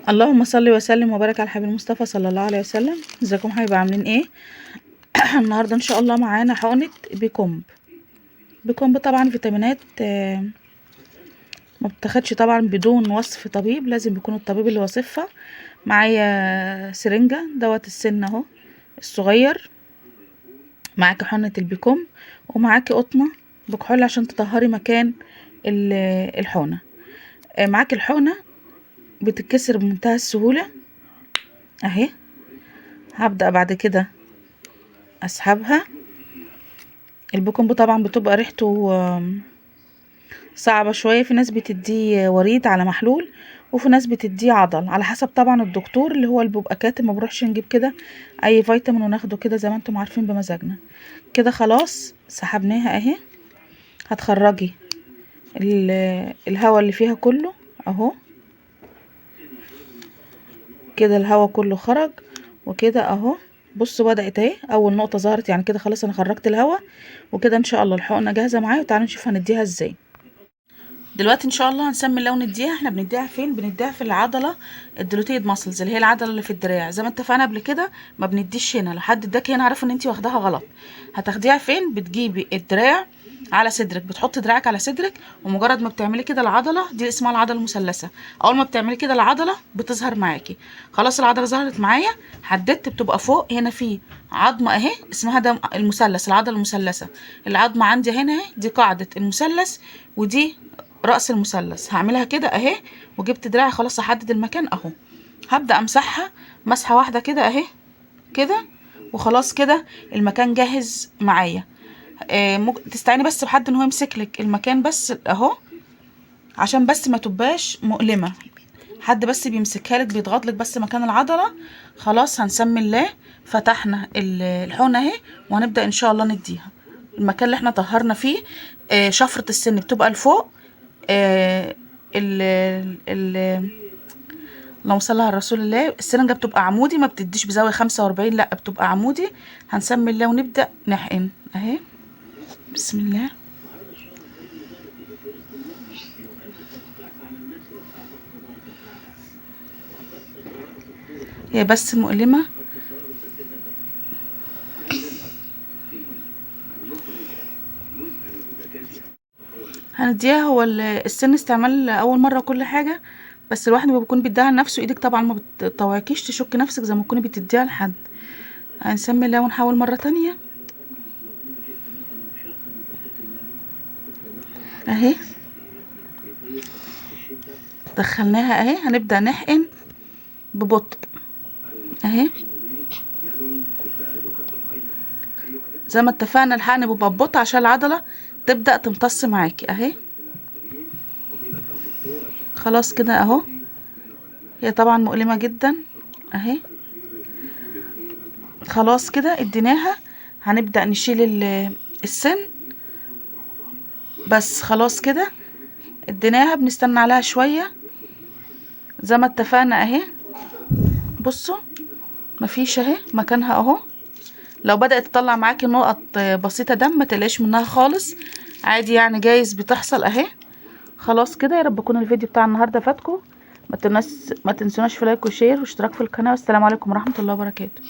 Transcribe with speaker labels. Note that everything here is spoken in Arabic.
Speaker 1: اللهم صل وسلم وبارك على الحبيب المصطفى صلى الله عليه وسلم. ازيكم حبايبي عاملين ايه؟ النهارده ان شاء الله معانا حقنه بيكومب. بيكومب طبعا فيتامينات، ما بتاخدش طبعا بدون وصف طبيب، لازم يكون الطبيب اللي واصفها. معايا سرنجه دوت السن اهو الصغير، معاكي حقنه البيكومب، ومعاكي قطنه بكحول عشان تطهري مكان الحقنه. معاكي الحقنه بتتكسر بمنتهى السهوله اهي. هبدأ بعد كده اسحبها. البيكومب طبعا بتبقى ريحته صعبة شوية، في ناس بتديه وريد على محلول، وفي ناس بتديه عضل، على حسب طبعا الدكتور اللي هو اللي بيبقى كاتب. ما بروحش نجيب كده اي فيتامين وناخده كده زي ما انتم عارفين بمزاجنا كده. خلاص سحبناها اهي. هتخرجي الهواء اللي فيها كله اهو كده، الهواء كله خرج وكده اهو. بصوا بدأت اهي، اول نقطة ظهرت يعني كده. خلاص انا خرجت الهواء وكده. ان شاء الله الحقنة جاهزة معايا، وتعالوا نشوف هنديها ازاي. دلوقتي ان شاء الله هنسمي الله ونديها. احنا بنديها فين؟ بنديها في العضله الدلوتيد ماسلز، اللي هي العضله اللي في الدراع. زي ما اتفقنا قبل كده ما بنديش هنا. لو حد اداكي هنا عارف ان انت واخداها غلط. هتاخديها فين؟ بتجيبي الدراع على صدرك، بتحطي دراعك على صدرك، ومجرد ما بتعملي كده العضله دي اسمها العضله المثلثه. اول ما بتعملي كده العضله بتظهر معاكي. خلاص العضله ظهرت معايا، حددت، بتبقى فوق هنا في عظمه اهي اسمها ده المثلث، العضله المثلثه. العظمه عندي هنا اهي، دي قاعده المثلث، ودي رأس المثلث. هعملها كده اهي، وجبت دراعي خلاص احدد المكان اهو. هبدأ امسحها مسحة واحدة كده اهي كده، وخلاص كده المكان جاهز معايا. ممكن تستعيني بس بحد ان هو يمسك لك المكان بس اهو، عشان بس ما تبقاش مؤلمة. حد بس بيمسكها لك، بيضغط لك بس مكان العضلة. خلاص هنسمي الله. فتحنا الحقنة اهي، وهنبدأ ان شاء الله نديها المكان اللي احنا طهرنا فيه. شفرة السن بتبقى لفوق. ال ال اللهم صل على رسول الله. السرنجة بتبقى عمودي، ما بتديش بزاوية 45، لا بتبقى عمودي. هنسمي الله ونبدأ نحقن اهي. بسم الله. هي بس مؤلمة. هنديها. هو السن استعمال اول مرة كل حاجة، بس الواحد ما بيكون بيديها لنفسه. ايدك طبعا ما بتطوعكيش تشك نفسك زي ما تكوني بتديها لحد. هنسمي الله ونحاول مرة تانية اهي. دخلناها اهي. هنبدأ نحقن ببطء اهي. زي ما اتفقنا الحقن بيبقى ببطء عشان العضلة تبدأ تمتص معاكي اهي. خلاص كده اهو. هي طبعا مؤلمة جدا اهي. خلاص كده اديناها. هنبدأ نشيل السن بس. خلاص كده اديناها، بنستنى عليها شوية زي ما اتفقنا اهي. بصوا مفيش اهي مكانها اهو. لو بدأت تطلع معاكي نقط بسيطة دم ما تقلقيش منها خالص، عادي يعني، جايز بتحصل اهي. خلاص كده. يا رب يكون الفيديو بتاع النهارده فاتكم. ما تنسوناش في لايك وشير واشتراك في القناة. والسلام عليكم ورحمة الله وبركاته.